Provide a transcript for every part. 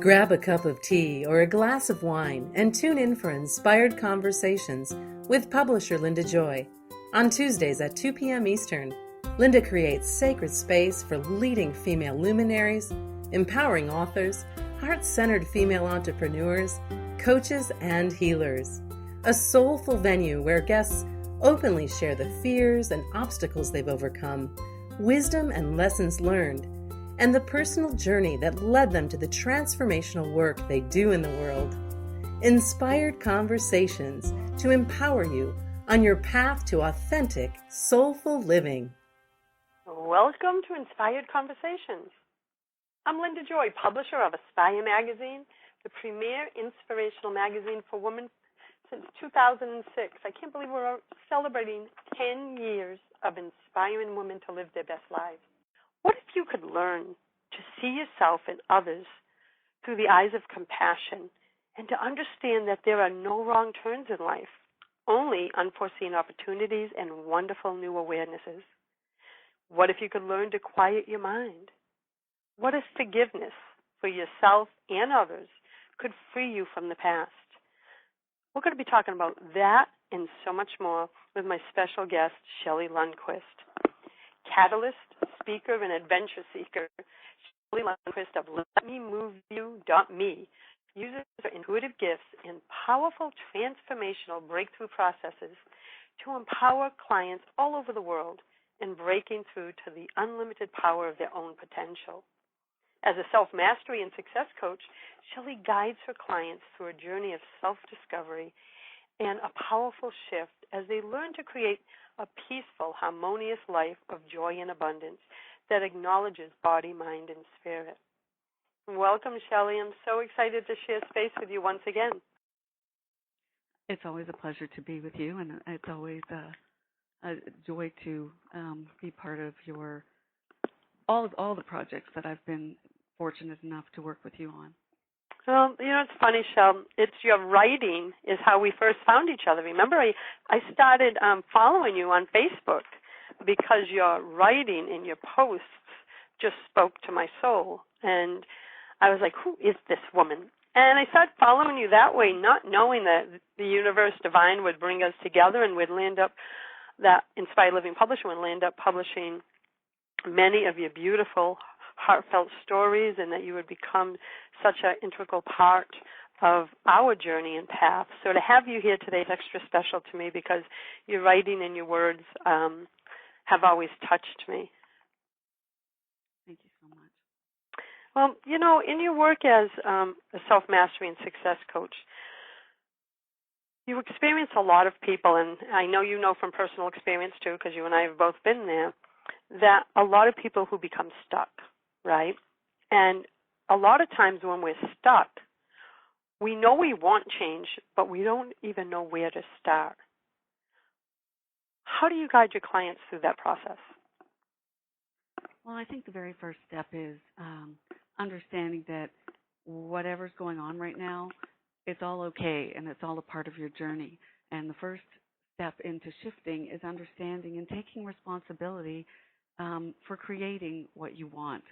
Grab a cup of tea or a glass of wine and tune in for Inspired Conversations with publisher Linda Joy. On Tuesdays at 2 p.m. Eastern, Linda creates sacred space for leading female luminaries, empowering authors, heart-centered female entrepreneurs, coaches, and healers. A soulful venue where guests openly share the fears and obstacles they've overcome, wisdom and lessons learned, and the personal journey that led them to the transformational work they do in the world. Inspired Conversations to empower you on your path to authentic, soulful living. Welcome to Inspired Conversations. I'm Linda Joy, publisher of Aspire magazine, the premier inspirational magazine for women since 2006. I can't believe we're celebrating 10 years of inspiring women to live their best lives. What if you could learn to see yourself and others through the eyes of compassion and to understand that there are no wrong turns in life, only unforeseen opportunities and wonderful new awarenesses? What if you could learn to quiet your mind? What if forgiveness for yourself and others could free you from the past? We're going to be talking about that and so much more with my special guest, Shelley Lundquist. Catalyst, speaker, and adventure seeker, Shelley Lundquist of LetMeMoveYou.me uses her intuitive gifts and powerful transformational breakthrough processes to empower clients all over the world in breaking through to the unlimited power of their own potential. As a self-mastery and success coach, Shelley guides her clients through a journey of self-discovery and a powerful shift as they learn to create a peaceful, harmonious life of joy and abundance that acknowledges body, mind, and spirit. Welcome, Shelley. I'm so excited to share space with you once again. It's always a pleasure to be with you, and it's always a joy to be part of your all the projects that I've been fortunate enough to work with you on. Well, it's funny, Shell. It's your writing is how we first found each other. Remember, I started following you on Facebook because your writing and your posts just spoke to my soul. And I was like, who is this woman? And I started following you that way, not knowing that the universe divine would bring us together and we'd land up, that Inspired Living Publisher would land up publishing many of your beautiful, heartfelt stories, and that you would become such an integral part of our journey and path. So to have you here today is extra special to me because your writing and your words have always touched me. Thank you so much. Well, in your work as a self-mastery and success coach, you experience a lot of people, and I know you know from personal experience too, because you and I have both been there, that a lot of people who become stuck, right? And a lot of times when we're stuck, we know we want change, but we don't even know where to start. How do you guide your clients through that process? Well, I think the very first step is understanding that whatever's going on right now, it's all okay, and it's all a part of your journey. And the first step into shifting is understanding and taking responsibility for creating what you want.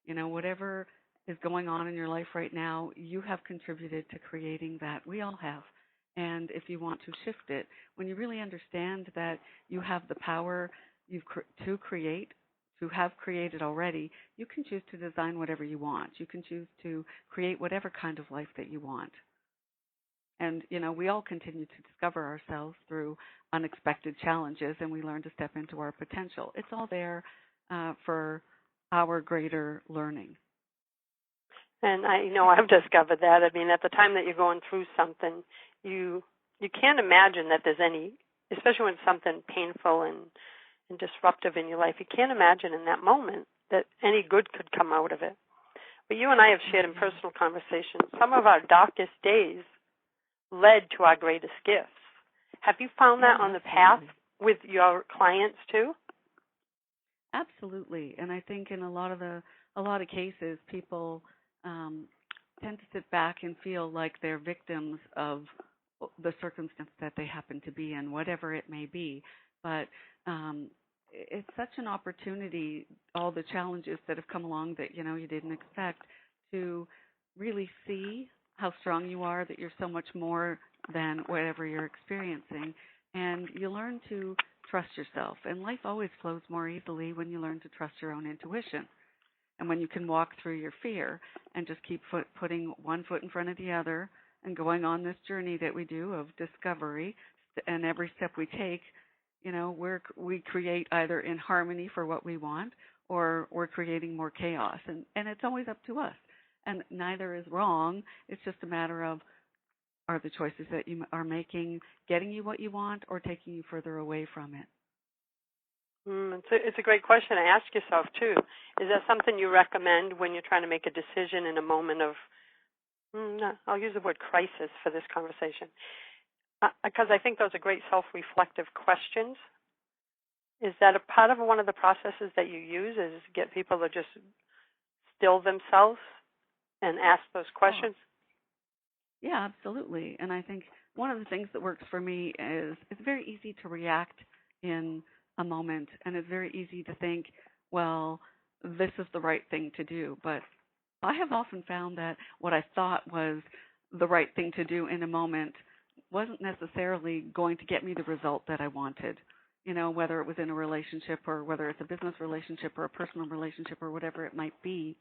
Whatever is going on in your life right now, you have contributed to creating that. We all have. And if you want to shift it, when you really understand that you have the power to create, to have created already, you can choose to design whatever you want. You can choose to create whatever kind of life that you want. And, we all continue to discover ourselves through unexpected challenges, and we learn to step into our potential. It's all there for our greater learning. And I know I've discovered that. I mean, at the time that you're going through something, you can't imagine that there's any, especially when it's something painful and disruptive in your life, you can't imagine in that moment that any good could come out of it. But you and I have shared in personal conversations, some of our darkest days led to our greatest gifts. Have you found that on the path with your clients too? Absolutely. And I think in a lot of cases, people tend to sit back and feel like they're victims of the circumstance that they happen to be in, whatever it may be. But it's such an opportunity, all the challenges that have come along that, you didn't expect, to really see how strong you are, that you're so much more than whatever you're experiencing, and you learn to trust yourself. And life always flows more easily when you learn to trust your own intuition. And when you can walk through your fear and just keep putting one foot in front of the other and going on this journey that we do of discovery, and every step we take, we create either in harmony for what we want, or we're creating more chaos. And it's always up to us. And neither is wrong. It's just a matter of, are the choices that you are making getting you what you want or taking you further away from it? It's a great question to ask yourself, too. Is that something you recommend when you're trying to make a decision in a moment of, I'll use the word crisis for this conversation, because I think those are great self-reflective questions. Is that a part of one of the processes that you use, is get people to just still themselves and ask those questions? Yeah, absolutely. And I think one of the things that works for me is it's very easy to react in a moment, and it's very easy to think, well, this is the right thing to do. But I have often found that what I thought was the right thing to do in a moment wasn't necessarily going to get me the result that I wanted. Whether it was in a relationship, or whether it's a business relationship or a personal relationship or whatever it might be,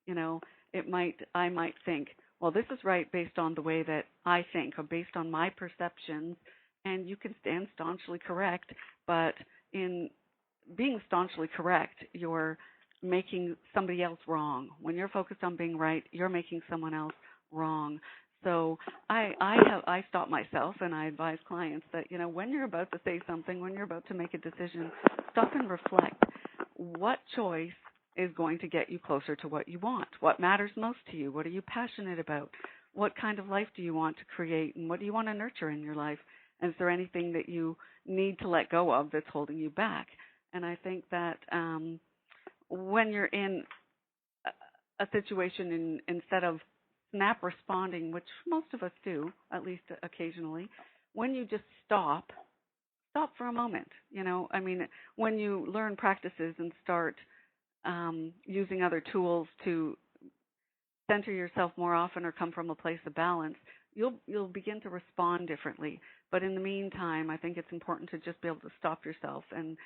I might think, well, this is right based on the way that I think, or based on my perceptions, and you can stand staunchly correct, but in being staunchly correct, you're making somebody else wrong. When you're focused on being right, you're making someone else wrong. So I stop myself, and I advise clients that, when you're about to say something, when you're about to make a decision, stop and reflect. What choice is going to get you closer to what you want? What matters most to you? What are you passionate about? What kind of life do you want to create, and what do you want to nurture in your life? And is there anything that you need to let go of that's holding you back? And I think that when you're in a situation, instead of snap responding, which most of us do, at least occasionally, when you just stop for a moment. When you learn practices and start using other tools to center yourself more often or come from a place of balance, you'll begin to respond differently. But in the meantime, I think it's important to just be able to stop yourself and,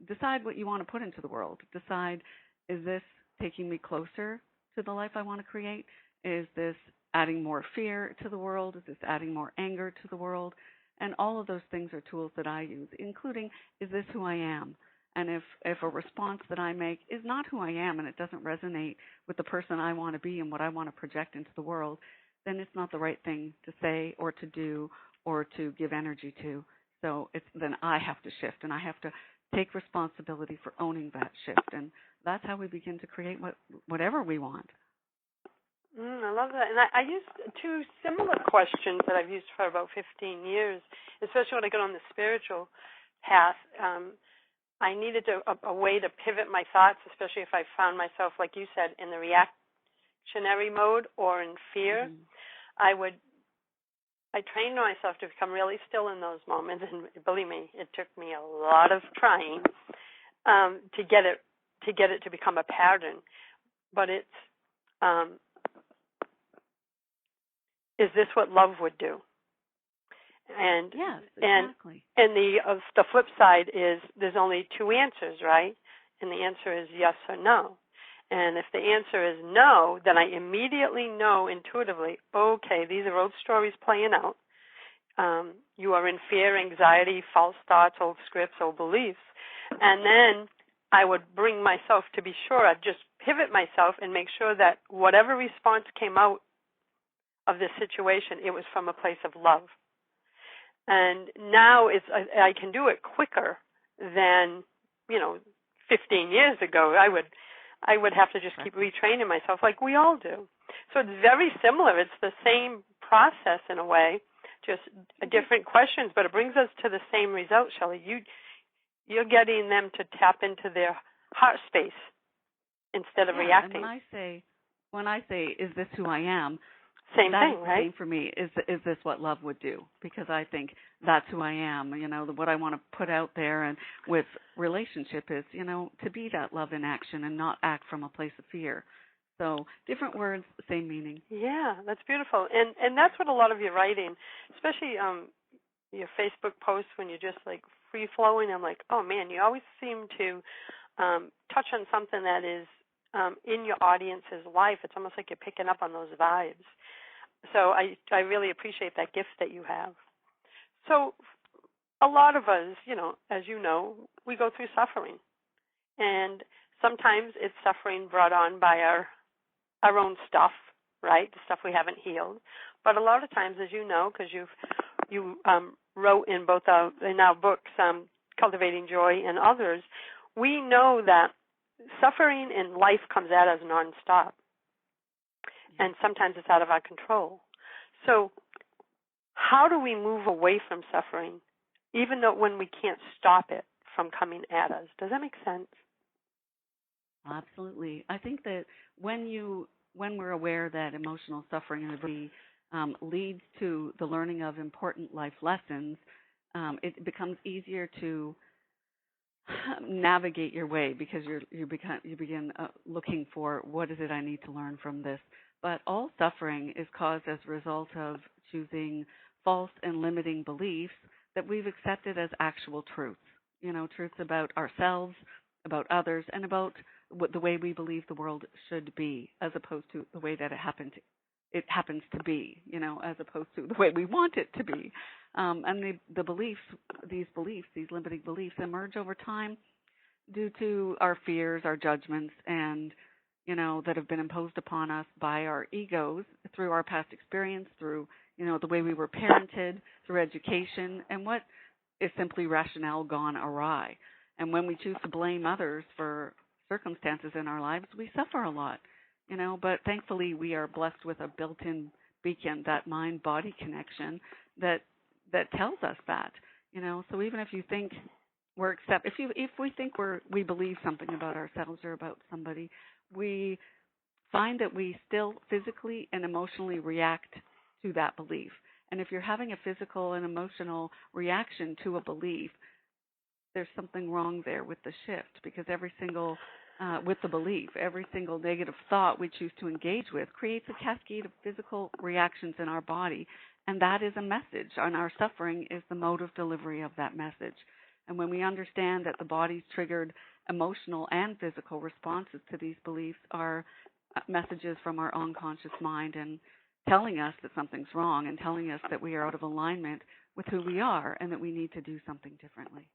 decide what you want to put into the world. Decide, is this taking me closer to the life I want to create? Is this adding more fear to the world? Is this adding more anger to the world? And all of those things are tools that I use, including, is this who I am? And if a response that I make is not who I am, and it doesn't resonate with the person I want to be and what I want to project into the world, then it's not the right thing to say or to do or to give energy to. So then I have to shift, and I have to take responsibility for owning that shift. And that's how we begin to create whatever we want. I love that. And I use two similar questions that I've used for about 15 years, especially when I got on the spiritual path. I needed a way to pivot my thoughts, especially if I found myself, like you said, in the reactionary mode or in fear. Mm-hmm. I trained myself to become really still in those moments, and believe me, it took me a lot of trying to get it to become a pattern. But it's is this what love would do? And yes, exactly. And the flip side is there's only two answers, right? And the answer is yes or no. And if the answer is no, then I immediately know intuitively, okay, these are old stories playing out. You are in fear, anxiety, false thoughts, old scripts, old beliefs. And then I would bring myself to be sure, I'd just pivot myself and make sure that whatever response came out of this situation, it was from a place of love. And now I can do it quicker than, 15 years ago. I would have to just keep retraining myself like we all do. So it's very similar. It's the same process in a way, just different questions, but it brings us to the same result, Shelley. You're getting them to tap into their heart space instead of reacting. And when I say, is this who I am? Same thing, right? Same for me. Is this what love would do? Because I think that's who I am. What I want to put out there, and with relationship is, to be that love in action and not act from a place of fear. So different words, same meaning. Yeah, that's beautiful. And that's what a lot of your writing, especially your Facebook posts when you're just like free flowing. I'm like, oh man, you always seem to touch on something that is in your audience's life. It's almost like you're picking up on those vibes. So I really appreciate that gift that you have. So a lot of us, as you know, we go through suffering. And sometimes it's suffering brought on by our own stuff, right, the stuff we haven't healed. But a lot of times, as you know, because you wrote in both in our books, Cultivating Joy and others, we know that suffering in life comes at us nonstop. And sometimes it's out of our control. So how do we move away from suffering, even though when we can't stop it from coming at us? Does that make sense? Absolutely. I think that when we're aware that emotional suffering leads to the learning of important life lessons, it becomes easier to navigate your way, because you begin looking for, what is it I need to learn from this? But all suffering is caused as a result of choosing false and limiting beliefs that we've accepted as actual truths. Truths about ourselves, about others, and about the way we believe the world should be, as opposed to the way that it happens to be, as opposed to the way we want it to be. And the beliefs, these limiting beliefs, emerge over time due to our fears, our judgments, and that have been imposed upon us by our egos through our past experience, through the way we were parented, through education, and what is simply rationale gone awry. And when we choose to blame others for circumstances in our lives, we suffer a lot, but thankfully we are blessed with a built-in beacon, that mind-body connection that tells us that, so even if you think if we think we believe something about ourselves or about somebody, we find that we still physically and emotionally react to that belief. And if you're having a physical and emotional reaction to a belief, there's something wrong there with the shift, because with the belief, every single negative thought we choose to engage with creates a cascade of physical reactions in our body, and that is a message, and our suffering is the mode of delivery of that message. And when we understand that the body's triggered emotional and physical responses to these beliefs are messages from our unconscious mind, and telling us that something's wrong, and telling us that we are out of alignment with who we are, and that we need to do something differently.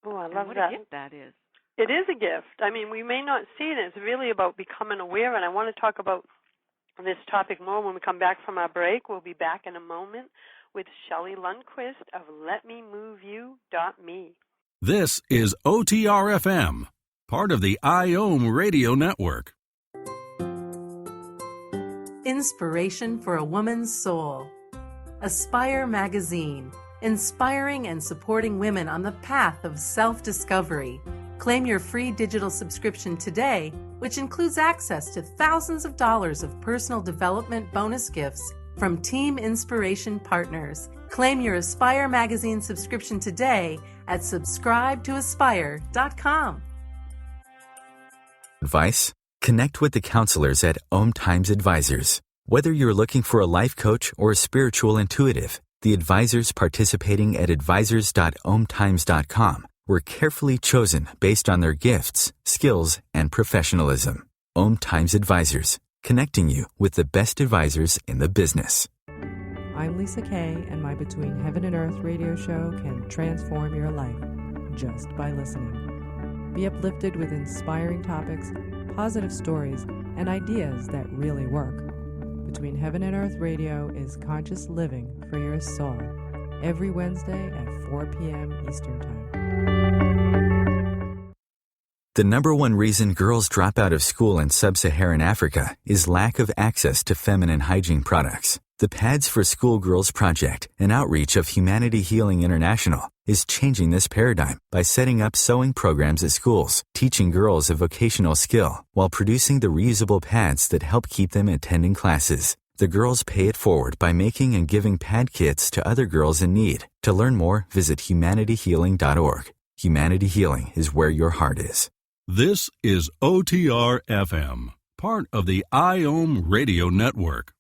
Oh, I love that. What a gift that is. It is a gift. I mean, we may not see it. It's really about becoming aware, and I want to talk about this topic more when we come back from our break. We'll be back in a moment with Shelley Lundquist of LetMeMoveYou.me. This is OTR-FM, part of the IOM Radio Network. Inspiration for a Woman's Soul. Aspire Magazine, inspiring and supporting women on the path of self-discovery. Claim your free digital subscription today, which includes access to thousands of dollars of personal development bonus gifts from Team Inspiration partners. Claim your Aspire Magazine subscription today at subscribetoaspire.com. Advice? Connect with the counselors at OMTimes Advisors. Whether you're looking for a life coach or a spiritual intuitive, the advisors participating at advisors.omtimes.com were carefully chosen based on their gifts, skills, and professionalism. OMTimes Advisors, connecting you with the best advisors in the business. I'm Lisa Kay, and my Between Heaven and Earth radio show can transform your life just by listening. Be uplifted with inspiring topics, positive stories, and ideas that really work. Between Heaven and Earth Radio is conscious living for your soul, every Wednesday at 4 p.m. Eastern Time. The number one reason girls drop out of school in sub-Saharan Africa is lack of access to feminine hygiene products. The Pads for Schoolgirls Project, an outreach of Humanity Healing International, is changing this paradigm by setting up sewing programs at schools, teaching girls a vocational skill, while producing the reusable pads that help keep them attending classes. The girls pay it forward by making and giving pad kits to other girls in need. To learn more, visit humanityhealing.org. Humanity Healing is where your heart is. This is OTR-FM, part of the IOM Radio Network.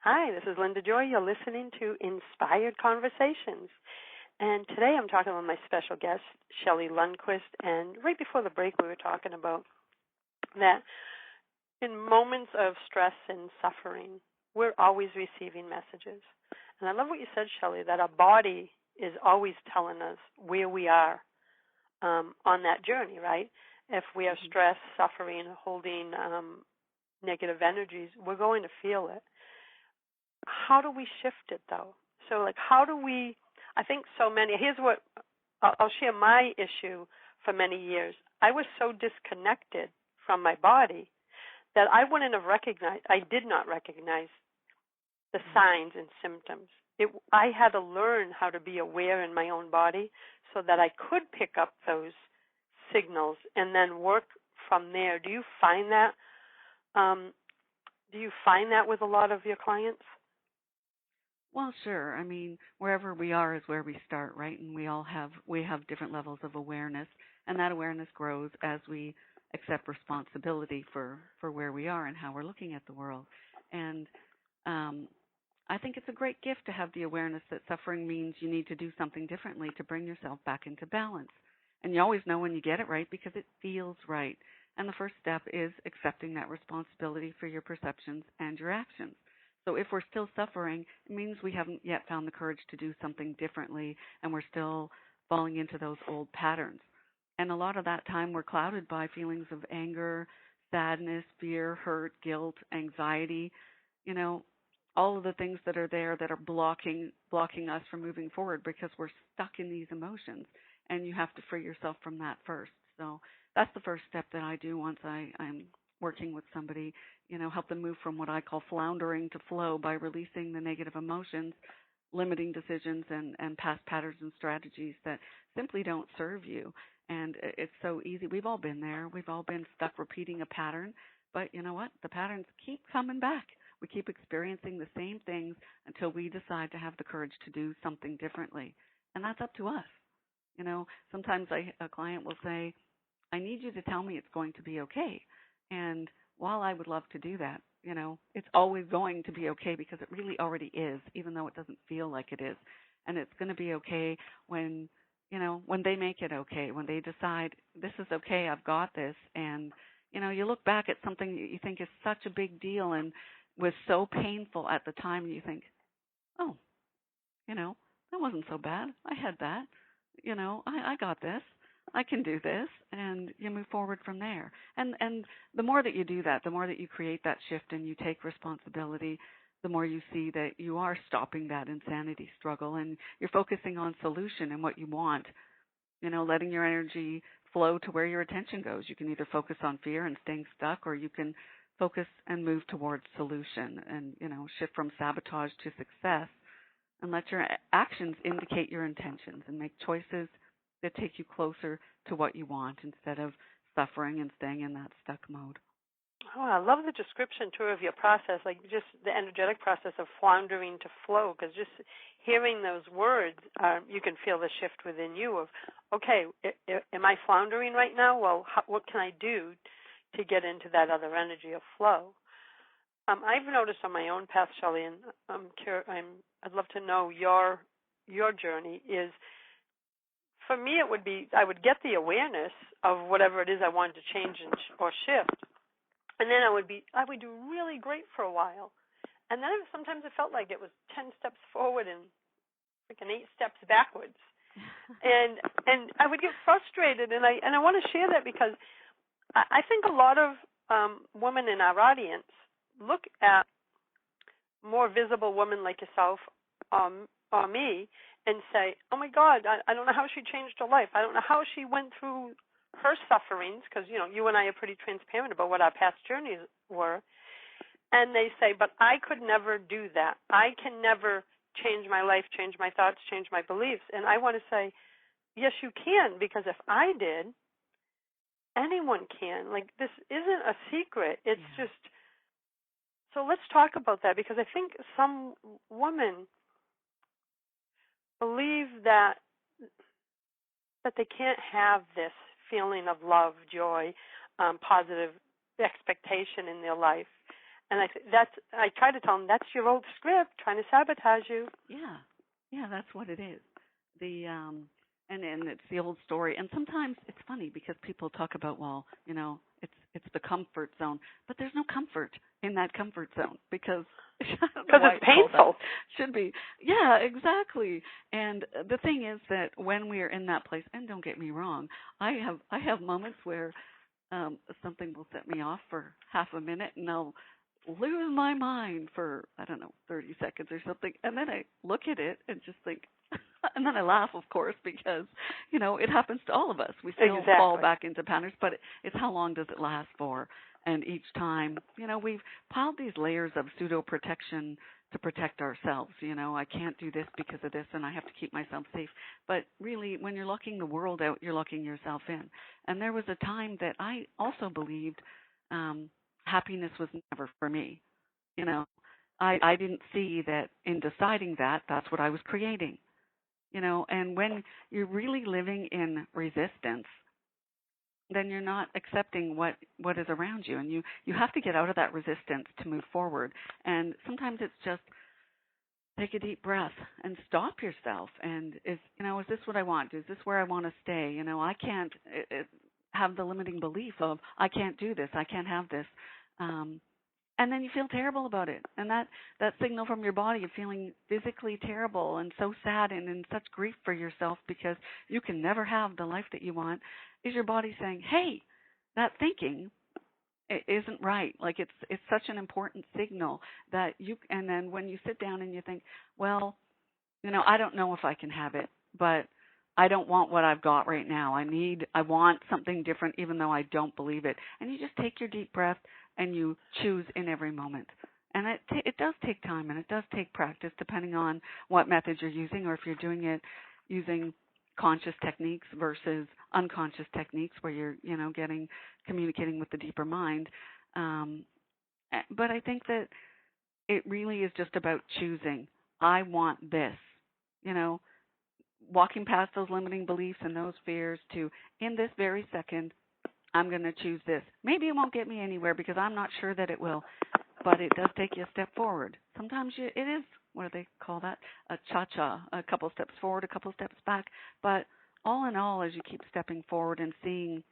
Hi, this is Linda Joy. You're listening to Inspired Conversations. And today I'm talking with my special guest, Shelley Lundquist. And right before the break, we were talking about that in moments of stress and suffering, we're always receiving messages. And I love what you said, Shelley, that our body is always telling us where we are on that journey, right? If we are stressed, suffering, holding negative energies, we're going to feel it. How do we shift it, though? So, like, how do we, I think so many, here's what, I'll share my issue for many years. I was so disconnected from my body that I did not recognize the signs and symptoms. I had to learn how to be aware in my own body so that I could pick up those signals and then work from there. Do you find that? Do you find that with a lot of your clients? Well, sure. I mean, wherever we are is where we start, right? And we have different levels of awareness, and that awareness grows as we accept responsibility for where we are and how we're looking at the world. And I think it's a great gift to have the awareness that suffering means you need to do something differently to bring yourself back into balance. And you always know when you get it right because it feels right. And the first step is accepting that responsibility for your perceptions and your actions. So if we're still suffering, it means we haven't yet found the courage to do something differently, and we're still falling into those old patterns. And a lot of that time we're clouded by feelings of anger, sadness, fear, hurt, guilt, anxiety, all of the things that are there that are blocking us from moving forward because we're stuck in these emotions, and you have to free yourself from that first. So that's the first step that I do once I'm working with somebody, help them move from what I call floundering to flow by releasing the negative emotions, limiting decisions, and past patterns and strategies that simply don't serve you. And it's so easy. We've all been there. We've all been stuck repeating a pattern. But you know what? The patterns keep coming back. We keep experiencing the same things until we decide to have the courage to do something differently. And that's up to us. Sometimes a client will say, I need you to tell me it's going to be okay. And while I would love to do that, it's always going to be okay because it really already is, even though it doesn't feel like it is. And it's going to be okay when they make it okay, when they decide this is okay, I've got this. And, you look back at something that you think is such a big deal and was so painful at the time, you think, oh, that wasn't so bad. I had that. I got this. I can do this, and you move forward from there. And the more that you do that, the more that you create that shift and you take responsibility, the more you see that you are stopping that insanity struggle and you're focusing on solution and what you want, letting your energy flow to where your attention goes. You can either focus on fear and staying stuck, or you can focus and move towards solution and, shift from sabotage to success, and let your actions indicate your intentions and make choices that take you closer to what you want instead of suffering and staying in that stuck mode. Oh, I love the description, too, of your process, like just the energetic process of floundering to flow, because just hearing those words, you can feel the shift within you of, okay, am I floundering right now? Well, what can I do to get into that other energy of flow? I've noticed on my own path, Shelley, and I'd love to know your journey is, for me, it would be I would get the awareness of whatever it is I wanted to change or shift, and then I would do really great for a while, and then sometimes it felt like it was 10 steps forward and freaking 8 steps backwards, and I would get frustrated, and I want to share that because I think a lot of women in our audience look at more visible women like yourself or me and say, oh, my God, I don't know how she changed her life. I don't know how she went through her sufferings, because, you and I are pretty transparent about what our past journeys were. And they say, but I could never do that. I can never change my life, change my thoughts, change my beliefs. And I want to say, yes, you can, because if I did, anyone can. Like, this isn't a secret. It's just, so let's talk about that, because I think some women believe that they can't have this feeling of love, joy, positive expectation in their life. And I try to tell them that's your old script trying to sabotage you. Yeah, that's what it is. And it's the old story. And sometimes it's funny because people talk about, well, it's the comfort zone, but there's no comfort in that comfort zone because it's painful. Should be. Yeah, exactly. And the thing is that when we are in that place, and don't get me wrong, I have moments where something will set me off for half a minute, and I'll lose my mind for, 30 seconds or something, and then I look at it and just think, and then I laugh, of course, because, it happens to all of us. We still fall back into patterns, but it's how long does it last for? And each time, we've piled these layers of pseudo-protection to protect ourselves. I can't do this because of this, and I have to keep myself safe. But really, when you're locking the world out, you're locking yourself in. And there was a time that I also believed happiness was never for me. I didn't see that in deciding that, that's what I was creating. And when you're really living in resistance, then you're not accepting what is around you. And you have to get out of that resistance to move forward. And sometimes it's just take a deep breath and stop yourself. And is this what I want? Is this where I want to stay? I can't have the limiting belief of I can't do this. I can't have this. And then you feel terrible about it. And that signal from your body of feeling physically terrible and so sad and in such grief for yourself because you can never have the life that you want is your body saying, hey, that thinking isn't right. Like it's such an important signal that and then when you sit down and you think, well, I don't know if I can have it, but I don't want what I've got right now. I want something different even though I don't believe it. And you just take your deep breath and you choose in every moment. And it does take time and it does take practice depending on what method you're using or if you're doing it using conscious techniques versus unconscious techniques where you're, communicating with the deeper mind. But I think that it really is just about choosing. I want this, walking past those limiting beliefs and those fears to, in this very second, I'm going to choose this. Maybe it won't get me anywhere because I'm not sure that it will, but it does take you a step forward. Sometimes it is, what do they call that? A cha-cha, a couple steps forward, a couple steps back. But all in all, as you keep stepping forward and seeing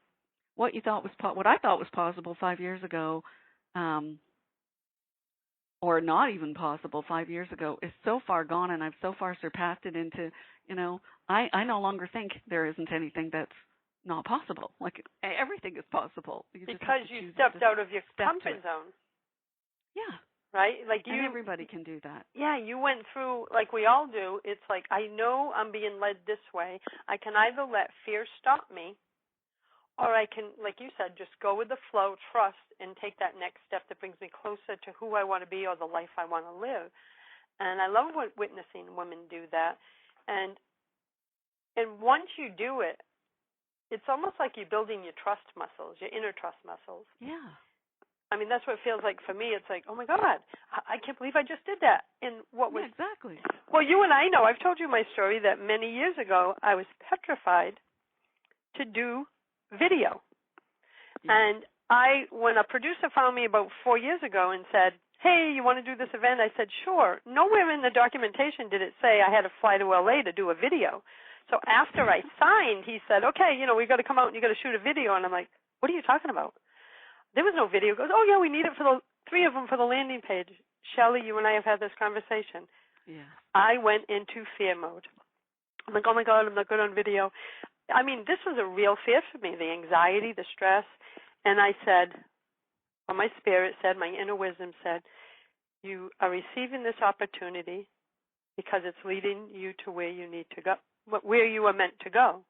what you thought was what I thought was possible 5 years ago, or not even possible 5 years ago, is so far gone, and I've so far surpassed it into, I no longer think there isn't anything that's not possible. Like everything is possible. Because you stepped out of your comfort zone. Yeah. Right? Like and everybody can do that. Yeah, you went through, like we all do, it's like, I know I'm being led this way. I can either let fear stop me, or I can, like you said, just go with the flow, trust, and take that next step that brings me closer to who I want to be or the life I want to live. And I love witnessing women do that. And once you do it, it's almost like you're building your trust muscles, your inner trust muscles. Yeah. I mean, that's what it feels like for me. It's like, oh, my God, I can't believe I just did that. And what was... Yeah, exactly. Well, you and I know, I've told you my story that many years ago I was petrified to do video. Yeah. And when a producer found me about 4 years ago and said, hey, you want to do this event? I said, sure. Nowhere in the documentation did it say I had to fly to L.A. to do a video. So after I signed, he said, okay, we got to come out and you got to shoot a video. And I'm like, what are you talking about? There was no video. He goes, oh, yeah, we need it for the 3 of them for the landing page. Shelley, you and I have had this conversation. Yeah. I went into fear mode. I'm like, oh, my God, I'm not good on video. I mean, this was a real fear for me, the anxiety, the stress. And I said, or my spirit said, my inner wisdom said, you are receiving this opportunity because it's leading you to where you need to go. Where you are meant to go.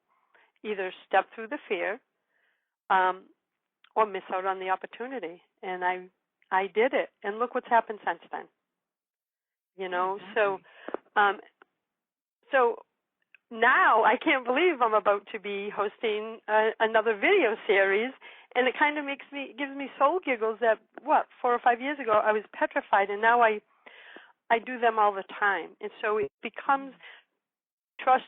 Either step through the fear or miss out on the opportunity. And I did it. And look what's happened since then. Exactly. So now I can't believe I'm about to be hosting another video series. And it kind of gives me soul giggles that, 4 or 5 years ago I was petrified, and now I do them all the time. And so it becomes... Trust,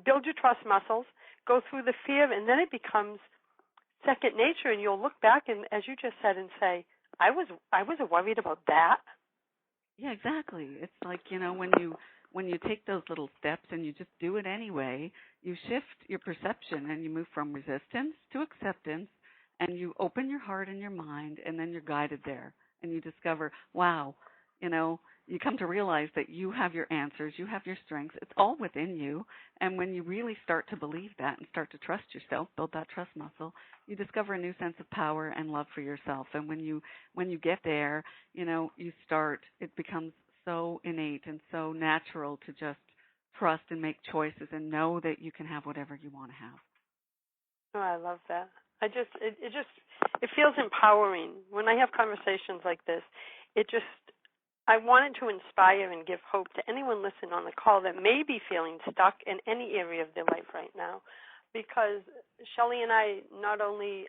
build your trust muscles, go through the fear, and then it becomes second nature, and you'll look back and, as you just said, and say, I was worried about that. Yeah, exactly. It's like, when you take those little steps and you just do it anyway, you shift your perception and you move from resistance to acceptance, and you open your heart and your mind, and then you're guided there, and you discover, wow, you come to realize that you have your answers, you have your strengths, it's all within you. And when you really start to believe that and start to trust yourself, build that trust muscle, you discover a new sense of power and love for yourself. And when you get there, it becomes so innate and so natural to just trust and make choices and know that you can have whatever you want to have. Oh, I love that. It feels empowering when I have conversations like this. I wanted to inspire and give hope to anyone listening on the call that may be feeling stuck in any area of their life right now, because Shelley and I, not only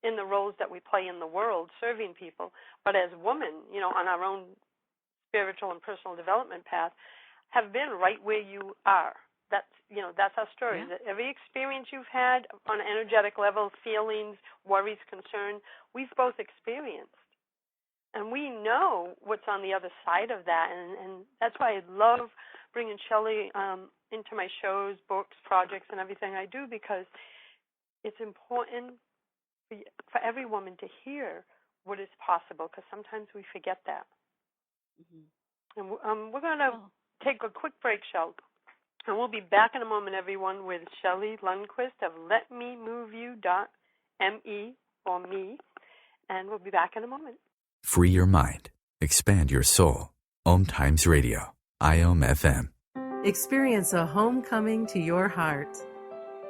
in the roles that we play in the world serving people, but as women, on our own spiritual and personal development path, have been right where you are. That's our story. Yeah. That every experience you've had on an energetic level, feelings, worries, concern, we've both experienced. And we know what's on the other side of that, and that's why I love bringing Shelley into my shows, books, projects, and everything I do, because it's important for every woman to hear what is possible, because sometimes we forget that. Mm-hmm. And we're going to take a quick break, Shelley, and we'll be back in a moment, everyone, with Shelley Lundquist of LetMeMoveYou.me, or me, and we'll be back in a moment. Free your mind. Expand your soul. OMTimes Radio. IOM FM. Experience a homecoming to your heart.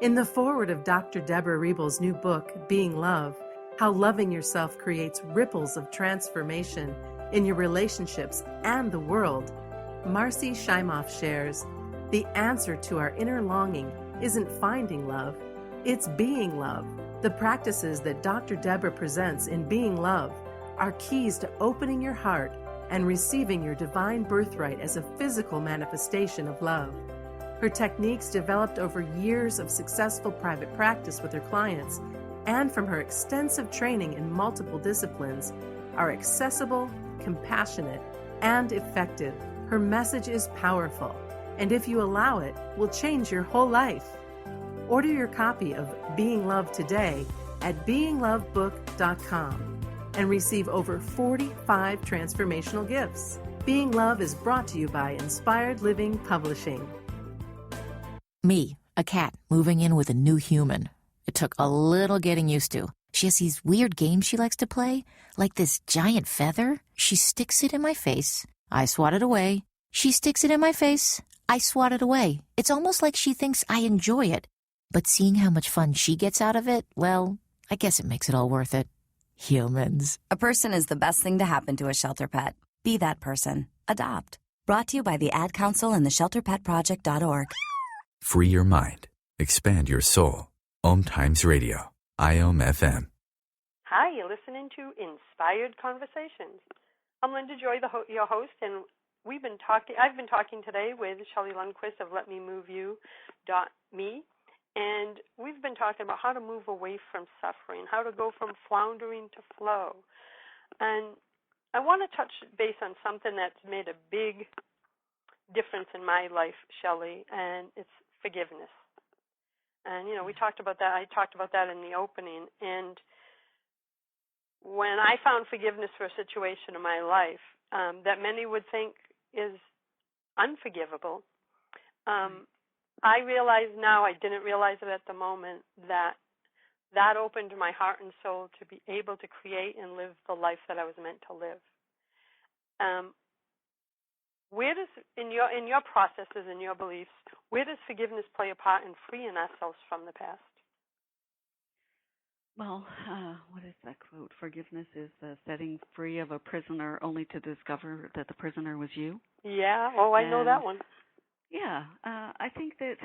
In the foreword of Dr. Deborah Riebel's new book, Being Love, How Loving Yourself Creates Ripples of Transformation in Your Relationships and the World, Marcy Shimoff shares, the answer to our inner longing isn't finding love, it's being love. The practices that Dr. Deborah presents in Being Love are keys to opening your heart and receiving your divine birthright as a physical manifestation of love. Her techniques, developed over years of successful private practice with her clients and from her extensive training in multiple disciplines, are accessible, compassionate, and effective. Her message is powerful, and if you allow it, will change your whole life. Order your copy of Being Love today at beinglovebook.com. and receive over 45 transformational gifts. Being Love is brought to you by Inspired Living Publishing. Me, a cat, moving in with a new human. It took a little getting used to. She has these weird games she likes to play, like this giant feather. She sticks it in my face. I swat it away. She sticks it in my face. I swat it away. It's almost like she thinks I enjoy it. But seeing how much fun she gets out of it, well, I guess it makes it all worth it. Humans. A person is the best thing to happen to a shelter pet. Be that person. Adopt. Brought to you by the Ad Council and the ShelterPetProject.org. Free your mind. Expand your soul. OMTimes Radio. IOM FM. Hi, you're listening to Inspired Conversations. I'm Linda Joy, your host, and I've been talking today with Shelley Lundquist of LetMeMoveYou.me. And we've been talking about how to move away from suffering, how to go from floundering to flow. And I want to touch base on something that's made a big difference in my life, Shelley, and it's forgiveness. And, we talked about that. I talked about that in the opening. And when I found forgiveness for a situation in my life that many would think is unforgivable, I realize now, I didn't realize it at the moment, that opened my heart and soul to be able to create and live the life that I was meant to live. Where does, in your processes and your beliefs, where does forgiveness play a part in freeing ourselves from the past? Well, what is that quote? Forgiveness is the setting free of a prisoner only to discover that the prisoner was you. Yeah, I know that one. Yeah, I think that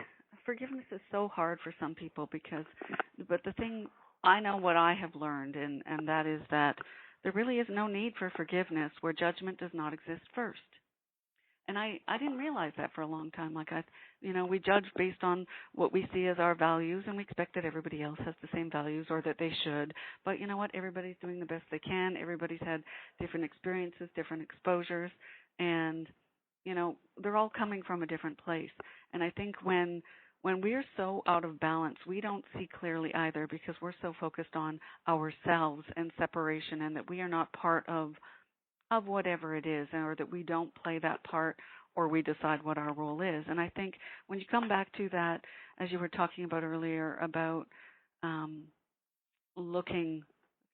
forgiveness is so hard for some people but the thing, I know what I have learned, and that is that there really is no need for forgiveness where judgment does not exist first. And I didn't realize that for a long time. Like we judge based on what we see as our values, and we expect that everybody else has the same values or that they should. But you know what? Everybody's doing the best they can. Everybody's had different experiences, different exposures, and they're all coming from a different place. And I think when we're so out of balance, we don't see clearly either, because we're so focused on ourselves and separation, and that we are not part of whatever it is, or that we don't play that part, or we decide what our role is. And I think when you come back to that, as you were talking about earlier, about looking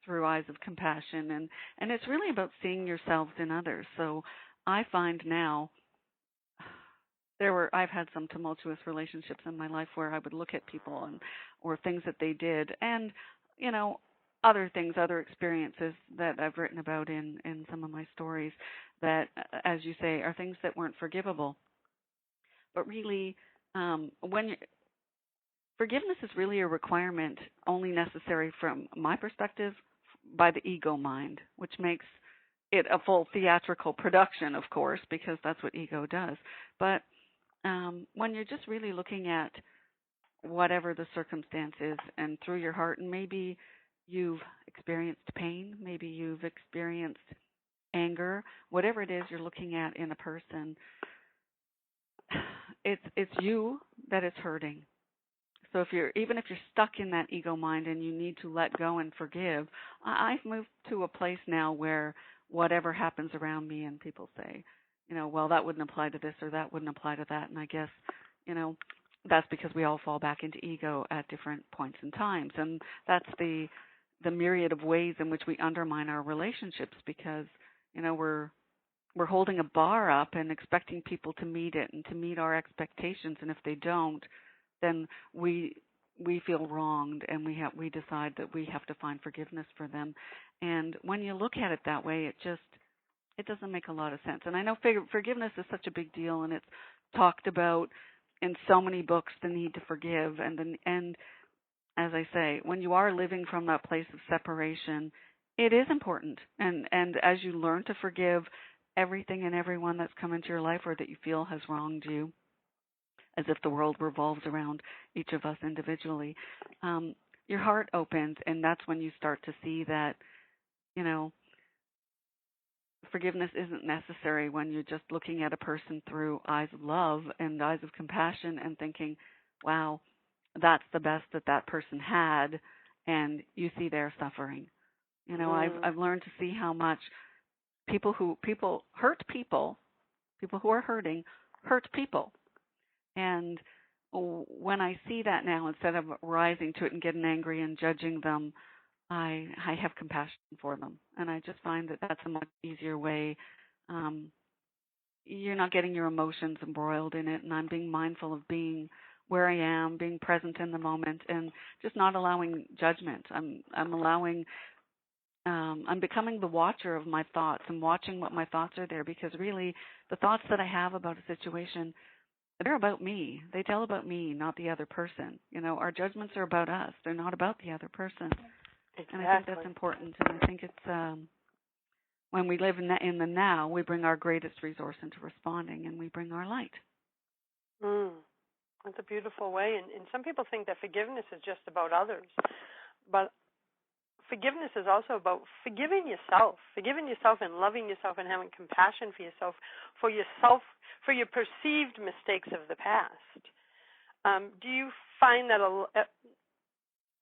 through eyes of compassion, and it's really about seeing yourselves in others. So I find now, I've had some tumultuous relationships in my life where I would look at people or things that they did, and other things, other experiences that I've written about in some of my stories that, as you say, are things that weren't forgivable. But really, forgiveness is really a requirement only necessary, from my perspective, by the ego mind, which makes it a full theatrical production, of course, because that's what ego does. But when you're just really looking at whatever the circumstance is, and through your heart, and maybe you've experienced pain, maybe you've experienced anger, whatever it is you're looking at in a person, it's you that is hurting. So even if you're stuck in that ego mind and you need to let go and forgive, I've moved to a place now where whatever happens around me and people say, well, that wouldn't apply to this or that wouldn't apply to that, and I guess, that's because we all fall back into ego at different points in times, and that's the myriad of ways in which we undermine our relationships, because we're holding a bar up and expecting people to meet it and to meet our expectations, and if they don't, then we feel wronged, and we decide that we have to find forgiveness for them. And when you look at it that way, it doesn't make a lot of sense. And I know forgiveness is such a big deal, and it's talked about in so many books, the need to forgive, and as I say, when you are living from that place of separation, it is important. And as you learn to forgive everything and everyone that's come into your life or that you feel has wronged you, as if the world revolves around each of us individually, your heart opens, and that's when you start to see that, forgiveness isn't necessary when you're just looking at a person through eyes of love and eyes of compassion and thinking, wow, that's the best that person had, and you see their suffering. I've learned to see how much people hurt people who are hurting, hurt people. And when I see that now, instead of rising to it and getting angry and judging them, I have compassion for them. And I just find that that's a much easier way. You're not getting your emotions embroiled in it, and I'm being mindful of being where I am, being present in the moment, and just not allowing judgment. I'm becoming the watcher of my thoughts and watching what my thoughts are there, because really the thoughts that I have about a situation, they're about me. They tell about me, not the other person. Our judgments are about us. They're not about the other person. Exactly. And I think that's important. And I think it's when we live in the now, we bring our greatest resource into responding, and we bring our light. That's a beautiful way. And some people think that forgiveness is just about others. But forgiveness is also about forgiving yourself and loving yourself and having compassion for yourself, for your perceived mistakes of the past. Do you find that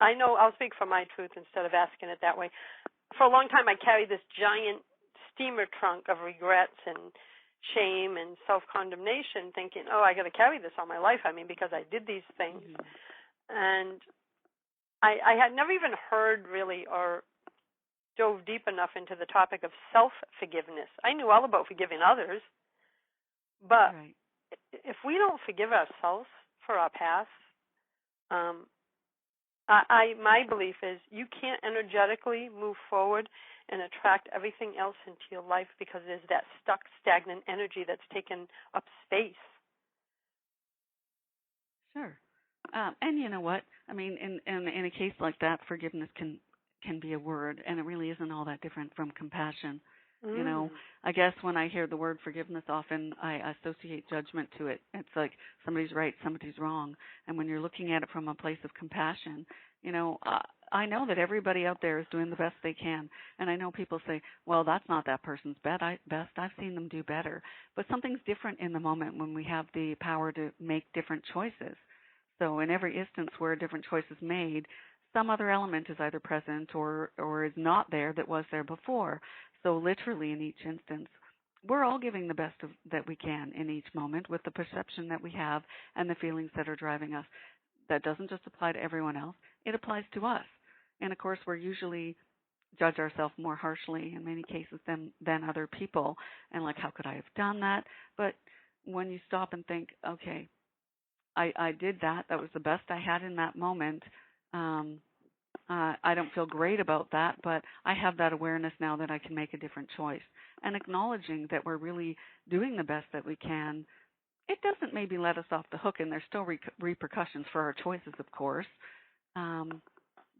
I know I'll speak from my truth instead of asking it that way. For a long time, I carried this giant steamer trunk of regrets and shame and self-condemnation, thinking, I got to carry this all my life, because I did these things. Mm-hmm. And I had never even heard really or dove deep enough into the topic of self-forgiveness. I knew all about forgiving others, but if we don't forgive ourselves for our past, my belief is you can't energetically move forward and attract everything else into your life, because there's that stuck, stagnant energy that's taken up space. Sure. And you know what? In a case like that, forgiveness can be a word, and it really isn't all that different from compassion. You know, I guess when I hear the word forgiveness, often I associate judgment to it. It's like somebody's right, somebody's wrong. And when you're looking at it from a place of compassion, you know, I know that everybody out there is doing the best they can. And I know people say, well, that's not that person's best. I've seen them do better. But something's different in the moment when we have the power to make different choices. So in every instance where a different choice is made, some other element is either present or is not there that was there before. So literally in each instance, we're all giving the best that we can in each moment with the perception that we have and the feelings that are driving us. That doesn't just apply to everyone else. It applies to us. And, of course, we're usually judge ourselves more harshly in many cases than other people. And like, how could I have done that? But when you stop and think, okay, I did that. That was the best I had in that moment. I don't feel great about that, but I have that awareness now that I can make a different choice. And acknowledging that we're really doing the best that we can, it doesn't maybe let us off the hook, and there's still repercussions for our choices, of course.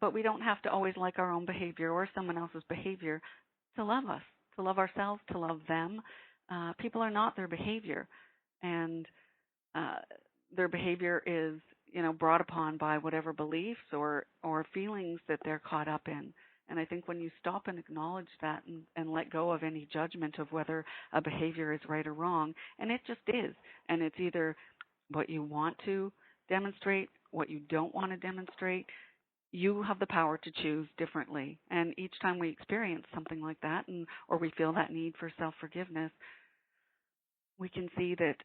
But we don't have to always like our own behavior or someone else's behavior to love us, to love ourselves, to love them. People are not their behavior, and their behavior is, you know, brought upon by whatever beliefs or feelings that they're caught up in. And I think when you stop and acknowledge that and let go of any judgment of whether a behavior is right or wrong, and it just is, and it's either what you want to demonstrate, what you don't want to demonstrate, you have the power to choose differently. And each time we experience something like that, or we feel that need for self-forgiveness, we can see that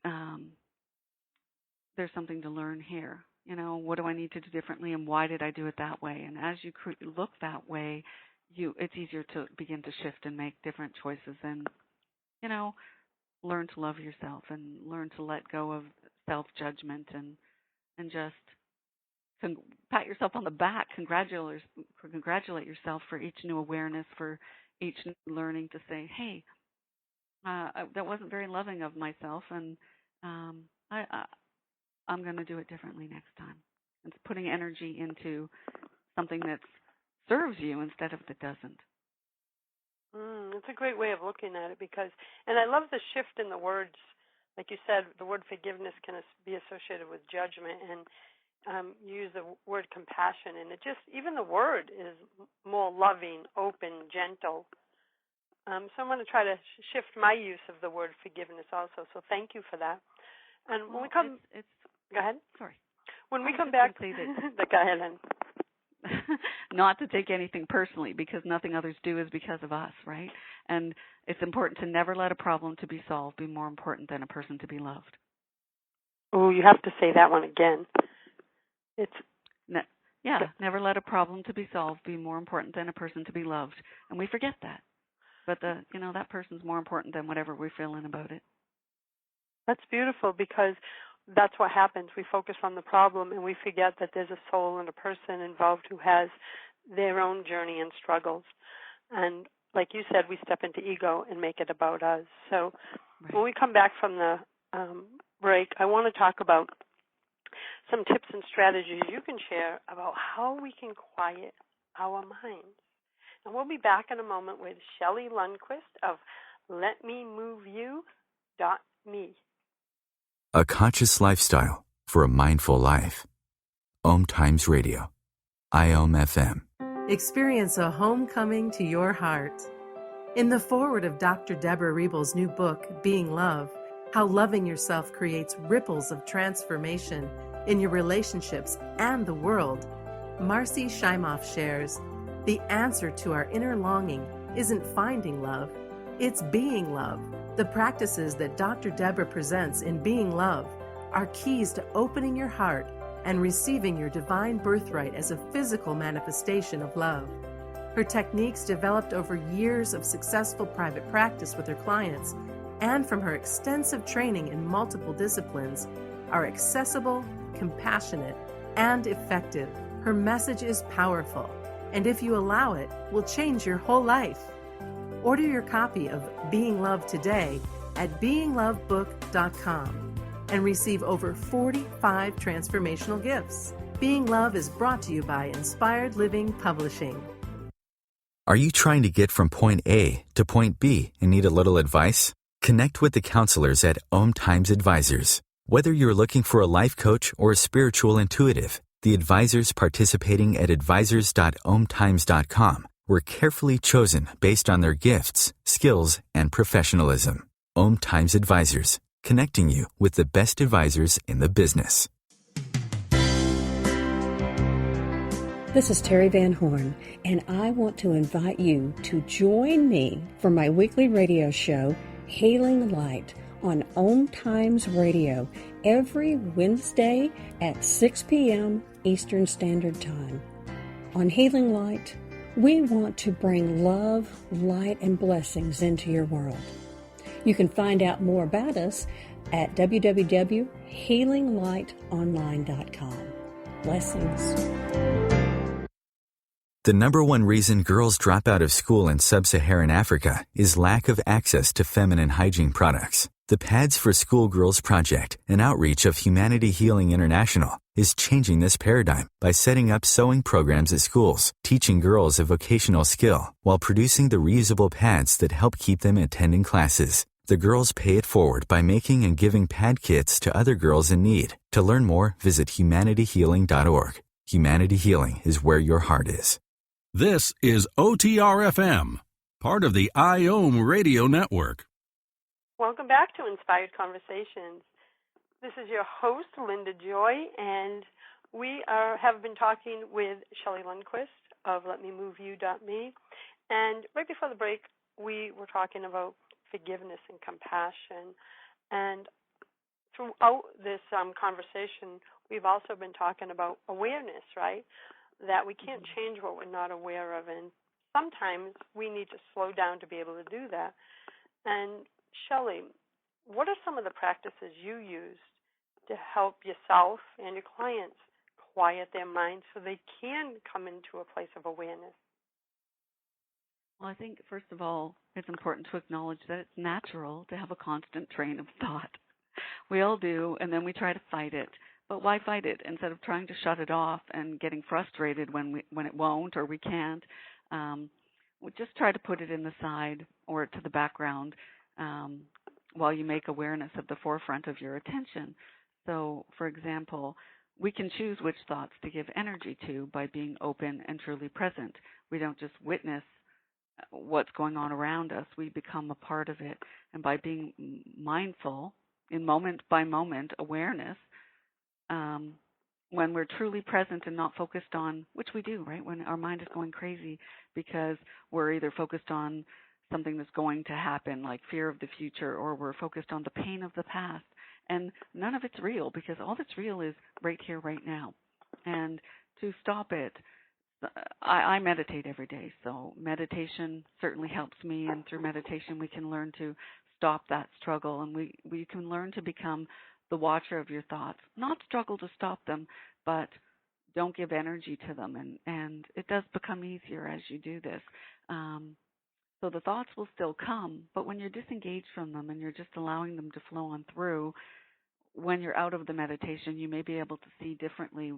there's something to learn here. You know, what do I need to do differently, and why did I do it that way? And as you look that way, it's easier to begin to shift and make different choices and, you know, learn to love yourself and learn to let go of self-judgment and just pat yourself on the back, congratulate yourself for each new awareness, for each new learning to say, hey, that wasn't very loving of myself, and I'm going to do it differently next time. It's putting energy into something that serves you instead of that doesn't. It's a great way of looking at it and I love the shift in the words. Like you said, the word forgiveness can be associated with judgment, and you use the word compassion, and it just, even the word is more loving, open, gentle. So I'm going to try to shift my use of the word forgiveness also. So thank you for that. And when we come, go ahead. Sorry. When we come back, go ahead, then. Not to take anything personally, because nothing others do is because of us, right? And it's important to never let a problem to be solved be more important than a person to be loved. Oh, you have to say that one again. Never let a problem to be solved be more important than a person to be loved. And we forget that. But that person's more important than whatever we're feeling about it. That's beautiful, because that's what happens. We focus on the problem and we forget that there's a soul and a person involved who has their own journey and struggles. And like you said, we step into ego and make it about us. So When we come back from the break, I want to talk about some tips and strategies you can share about how we can quiet our minds. And we'll be back in a moment with Shelley Lundquist of LetMeMoveYou.me. A conscious lifestyle for a mindful life. OMTimes Radio. IOM FM. Experience a homecoming to your heart. In the foreword of Dr. Deborah Riebel's new book, Being Love, How Loving Yourself Creates Ripples of Transformation in Your Relationships and the World, Marcy Shimoff shares, the answer to our inner longing isn't finding love, it's being love. The practices that Dr. Deborah presents in Being Love are keys to opening your heart and receiving your divine birthright as a physical manifestation of love. Her techniques, developed over years of successful private practice with her clients and from her extensive training in multiple disciplines, are accessible, compassionate, and effective. Her message is powerful, and if you allow it, will change your whole life. Order your copy of Being Love today at beinglovebook.com and receive over 45 transformational gifts. Being Love is brought to you by Inspired Living Publishing. Are you trying to get from point A to point B and need a little advice? Connect with the counselors at OMTimes Advisors. Whether you're looking for a life coach or a spiritual intuitive, the advisors participating at advisors.omtimes.com were carefully chosen based on their gifts, skills, and professionalism. OMTimes Advisors, connecting you with the best advisors in the business. This is Terry Van Horn, and I want to invite you to join me for my weekly radio show, Hailing Light, on OMTimes Radio every Wednesday at 6 p.m. Eastern Standard Time. On Hailing Light, we want to bring love, light, and blessings into your world. You can find out more about us at www.healinglightonline.com. Blessings. The number one reason girls drop out of school in sub-Saharan Africa is lack of access to feminine hygiene products. The Pads for Schoolgirls Project, an outreach of Humanity Healing International, is changing this paradigm by setting up sewing programs at schools, teaching girls a vocational skill, while producing the reusable pads that help keep them attending classes. The girls pay it forward by making and giving pad kits to other girls in need. To learn more, visit humanityhealing.org. Humanity Healing is where your heart is. This is OTR-FM, part of the IOM Radio Network. Welcome back to Inspired Conversations. This is your host, Linda Joy, and we have been talking with Shelley Lundquist of LetMeMoveYou.me. And right before the break, we were talking about forgiveness and compassion. And throughout this conversation, we've also been talking about awareness, right? That we can't change what we're not aware of, and sometimes we need to slow down to be able to do that. And Shelley, what are some of the practices you use to help yourself and your clients quiet their minds so they can come into a place of awareness? Well, I think, first of all, it's important to acknowledge that it's natural to have a constant train of thought. We all do, and then we try to fight it. But why fight it instead of trying to shut it off and getting frustrated when it won't or we can't? We just try to put it in the side or to the background while you make awareness at the forefront of your attention. So, for example, we can choose which thoughts to give energy to by being open and truly present. We don't just witness what's going on around us. We become a part of it. And by being mindful in moment-by-moment awareness, when we're truly present and not focused on, which we do, right, when our mind is going crazy because we're either focused on something that's going to happen, like fear of the future, or we're focused on the pain of the past. And none of it's real because all that's real is right here, right now. And to stop it, I meditate every day. So meditation certainly helps me, and through meditation we can learn to stop that struggle, and we can learn to become the watcher of your thoughts, not struggle to stop them, but don't give energy to them. And it does become easier as you do this. So the thoughts will still come, but when you're disengaged from them and you're just allowing them to flow on through, when you're out of the meditation, you may be able to see differently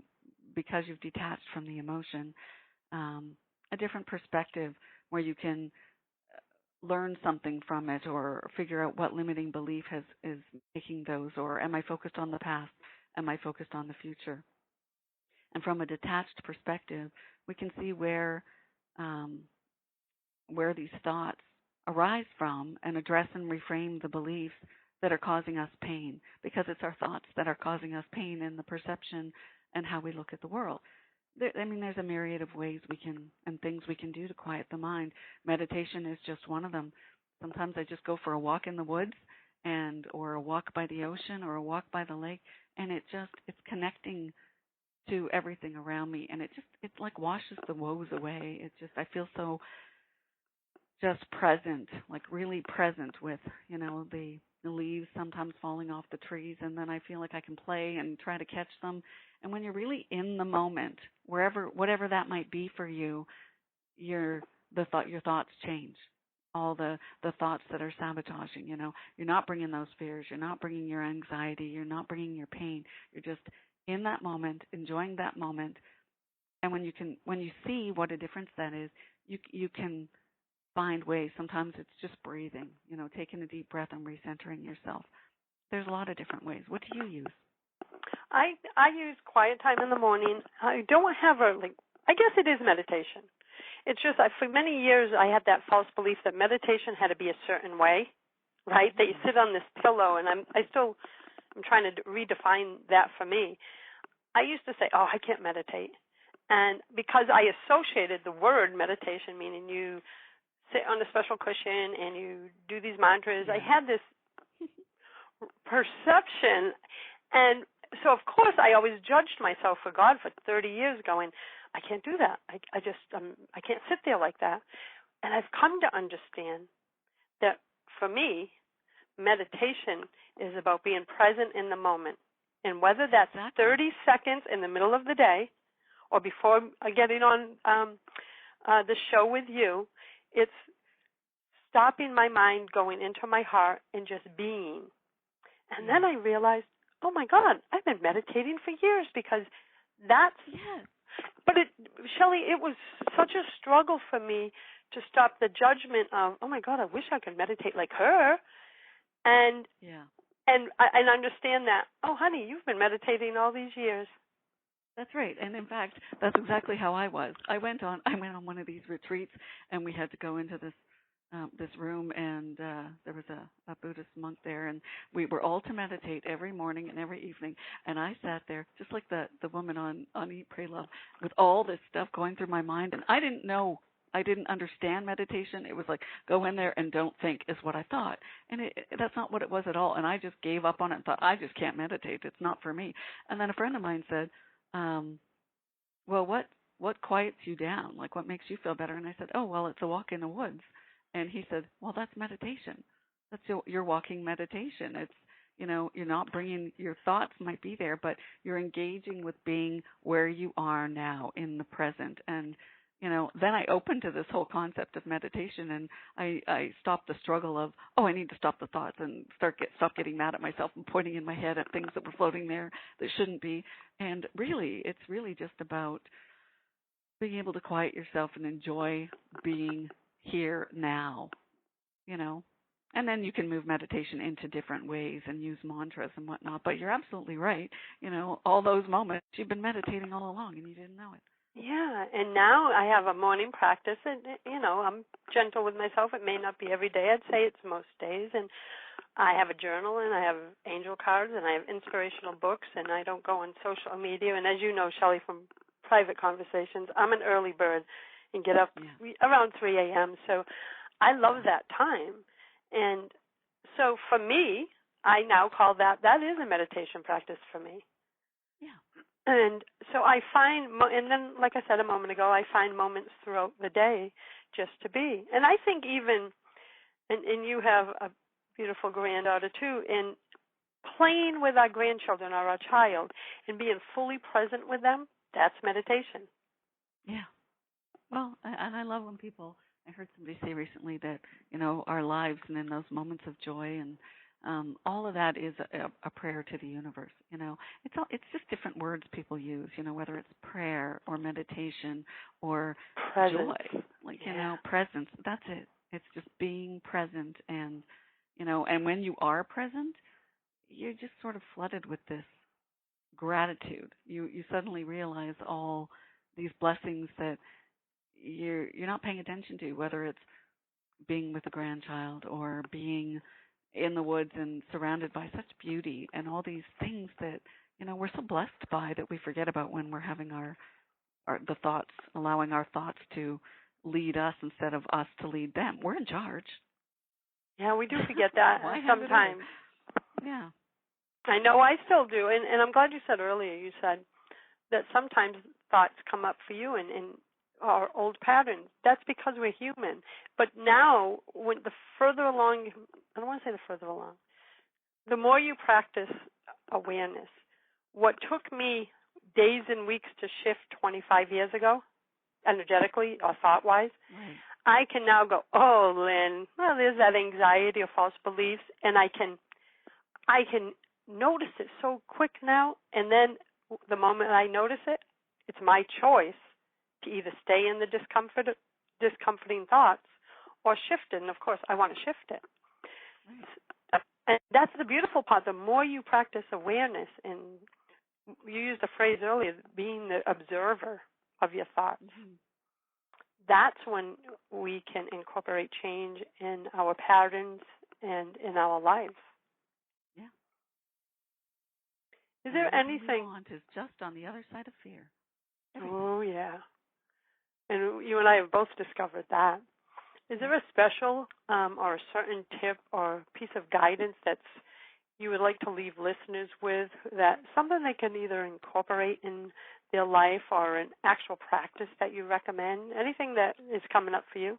because you've detached from the emotion, a different perspective where you can learn something from it or figure out what limiting belief is making those, or am I focused on the past? Am I focused on the future? And from a detached perspective, we can see where these thoughts arise from and address and reframe the beliefs that are causing us pain, because it's our thoughts that are causing us pain in the perception and how we look at the world. There's a myriad of ways and things we can do to quiet the mind. Meditation is just one of them. Sometimes I just go for a walk in the woods or a walk by the ocean or a walk by the lake, and it's connecting to everything around me, and it like washes the woes away. I feel so just present, like really present with, the leaves sometimes falling off the trees, and then I feel like I can play and try to catch them. And when you're really in the moment, whatever that might be for you, your thoughts change. All the thoughts that are sabotaging, you're not bringing those fears, you're not bringing your anxiety, you're not bringing your pain. You're just in that moment, enjoying that moment. And when you see what a difference that is, you can find ways. Sometimes it's just breathing, taking a deep breath and recentering yourself. There's a lot of different ways. What do you use? I use quiet time in the morning. I don't have I guess it is meditation. It's just for many years I had that false belief that meditation had to be a certain way, right? That you sit on this pillow, and I'm trying to redefine that for me. I used to say, oh, I can't meditate. And because I associated the word meditation, meaning you sit on a special cushion and you do these mantras, I had this perception. And so, of course, I always judged myself for God for 30 years going, I can't do that. I can't sit there like that. And I've come to understand that for me, meditation is about being present in the moment. And whether that's 30 seconds in the middle of the day or before getting on the show with you, it's stopping my mind going into my heart and just being. And then I realized, oh, my God, I've been meditating for years because that's But, Shelley, it was such a struggle for me to stop the judgment of, oh, my God, I wish I could meditate like her. And understand that, oh, honey, you've been meditating all these years. That's right. And in fact, that's exactly how I was. I went on one of these retreats, and we had to go into this room, and there was a Buddhist monk there, and we were all to meditate every morning and every evening. And I sat there just like the woman on Eat, Pray, Love, with all this stuff going through my mind, and I didn't understand meditation. It was like, go in there and don't think is what I thought. And that's not what it was at all. And I just gave up on it and thought, I just can't meditate. It's not for me. And then a friend of mine said, well, what quiets you down? Like, what makes you feel better? And I said, oh, well, it's a walk in the woods. And he said, well, that's meditation. That's your walking meditation. It's, you're not bringing, your thoughts might be there, but you're engaging with being where you are now in the present. And then I opened to this whole concept of meditation, and I stopped the struggle of, oh, I need to stop the thoughts and stop getting mad at myself and pointing in my head at things that were floating there that shouldn't be. And really, it's really just about being able to quiet yourself and enjoy being here now, And then you can move meditation into different ways and use mantras and whatnot. But you're absolutely right. All those moments, you've been meditating all along and you didn't know it. Yeah, and now I have a morning practice, and, I'm gentle with myself. It may not be every day. I'd say it's most days. And I have a journal, and I have angel cards, and I have inspirational books, and I don't go on social media. And as you know, Shelley, from private conversations, I'm an early bird and get up around 3 a.m., so I love that time. And so for me, I now call that is a meditation practice for me. Yeah. And so I find, and then, like I said a moment ago, I find moments throughout the day just to be. And I think even, and you have a beautiful granddaughter too, and playing with our grandchildren or our child and being fully present with them, that's meditation. Yeah. Well, and I love when people, I heard somebody say recently that, our lives and in those moments of joy and all of that is a prayer to the universe. It's just different words people use, whether it's prayer or meditation or presence. Joy, presence. That's it. It's just being present, and and when you are present, you're just sort of flooded with this gratitude. You suddenly realize all these blessings that you're not paying attention to, whether it's being with a grandchild or being in the woods and surrounded by such beauty and all these things that, we're so blessed by that we forget about when we're having the thoughts, allowing our thoughts to lead us instead of us to lead them. We're in charge. Yeah, we do forget that sometimes. Yeah. I know I still do. And I'm glad you said earlier, you said that sometimes thoughts come up for you and our old patterns. That's because we're human. But now, when the further along, I don't want to say the further along, the more you practice awareness, what took me days and weeks to shift 25 years ago, energetically or thought-wise, I can now go, oh, Lynn, well, there's that anxiety or false beliefs, and I can notice it so quick now, and then the moment I notice it, it's my choice to either stay in the discomforting thoughts or shift it. And, of course, I want to shift it. Right. And that's the beautiful part. The more you practice awareness, and you used the phrase earlier, being the observer of your thoughts, that's when we can incorporate change in our patterns and in our lives. Yeah. Is there anything we want is just on the other side of fear? Everything. Oh, yeah. And you and I have both discovered that. Is there a special or a certain tip or piece of guidance that you would like to leave listeners with, that something they can either incorporate in their life or an actual practice that you recommend? Anything that is coming up for you?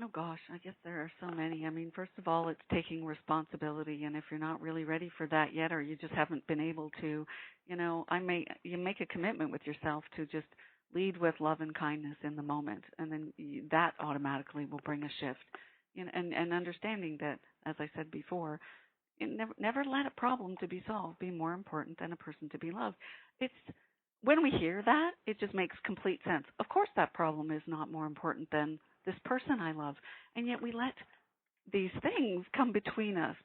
Oh, gosh, I guess there are so many. I mean, first of all, it's taking responsibility, and if you're not really ready for that yet, or you just haven't been able to, you make a commitment with yourself to just lead with love and kindness in the moment, and then that automatically will bring a shift. And understanding that, as I said before, never let a problem to be solved be more important than a person to be loved. When we hear that, it just makes complete sense. Of course that problem is not more important than this person I love, and yet we let these things come between us,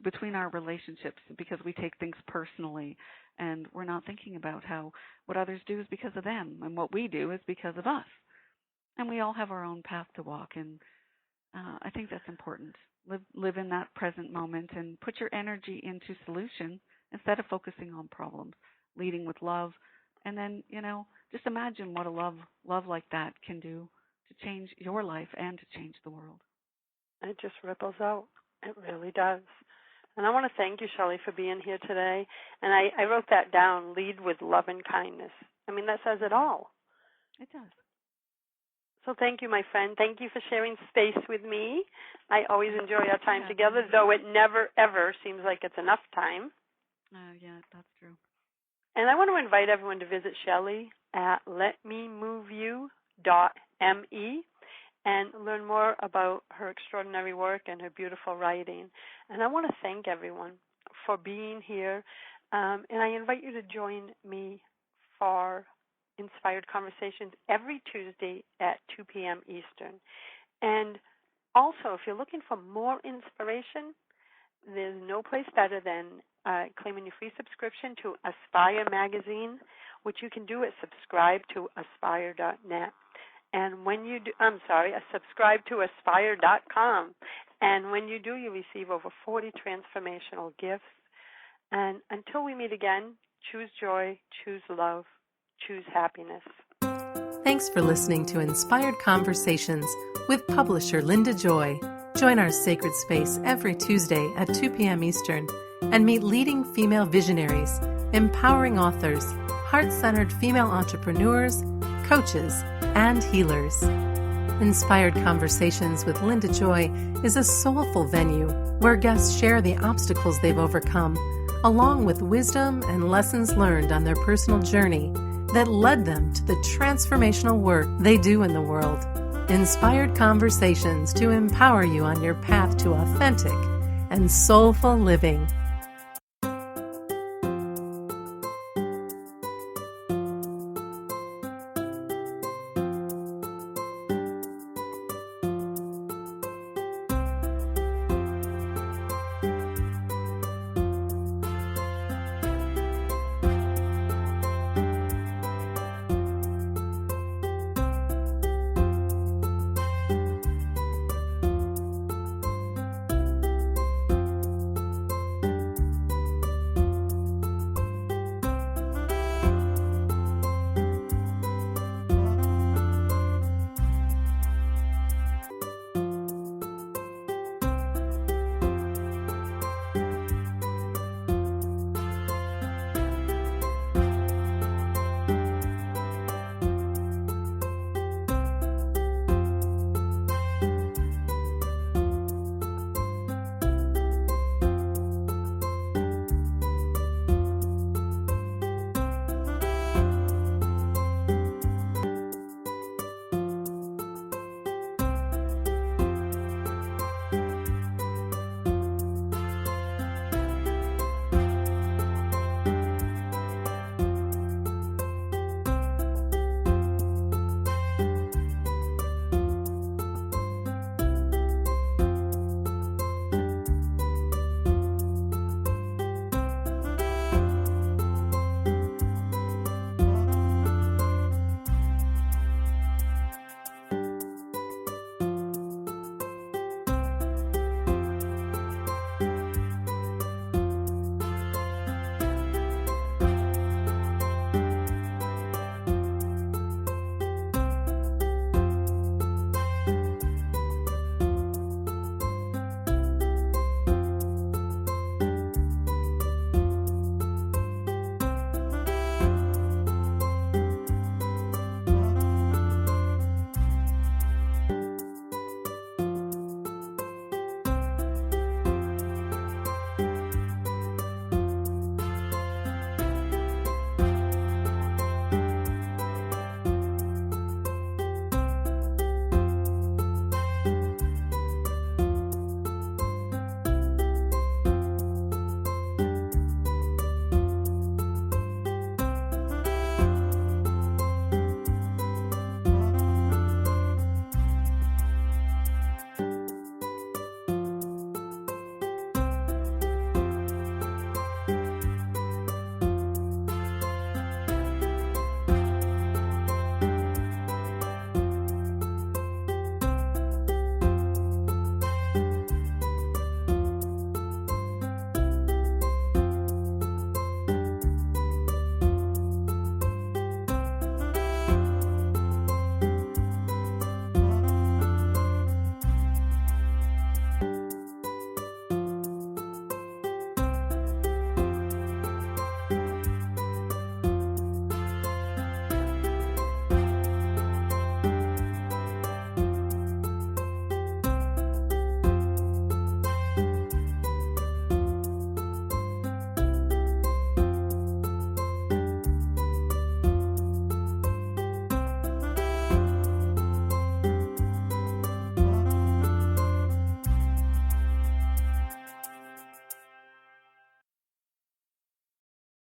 between our relationships, because we take things personally, and we're not thinking about how what others do is because of them, and what we do is because of us. And we all have our own path to walk, and I think that's important. Live in that present moment and put your energy into solution instead of focusing on problems, leading with love, and then, just imagine what a love like that can do to change your life and to change the world. It just ripples out. It really does. And I want to thank you, Shelley, for being here today. And I wrote that down, lead with love and kindness. I mean, that says it all. It does. So thank you, my friend. Thank you for sharing space with me. I always enjoy our time together, though it never, ever seems like it's enough time. Yeah, that's true. And I want to invite everyone to visit Shelley at letmemoveyou.me and learn more about her extraordinary work and her beautiful writing. And I want to thank everyone for being here. And I invite you to join me for Inspired Conversations every Tuesday at 2 p.m. Eastern. And also, if you're looking for more inspiration, there's no place better than claiming your free subscription to Aspire magazine, which you can do at subscribe-to-aspire.net. And when you do, subscribe to aspire.com. And when you do, you receive over 40 transformational gifts. And until we meet again, choose joy, choose love, choose happiness. Thanks for listening to Inspired Conversations with publisher Linda Joy. Join our sacred space every Tuesday at 2 p.m. Eastern and meet leading female visionaries, empowering authors, heart-centered female entrepreneurs, coaches, and healers. Inspired Conversations with Linda Joy is a soulful venue where guests share the obstacles they've overcome, along with wisdom and lessons learned on their personal journey that led them to the transformational work they do in the world. Inspired Conversations to empower you on your path to authentic and soulful living.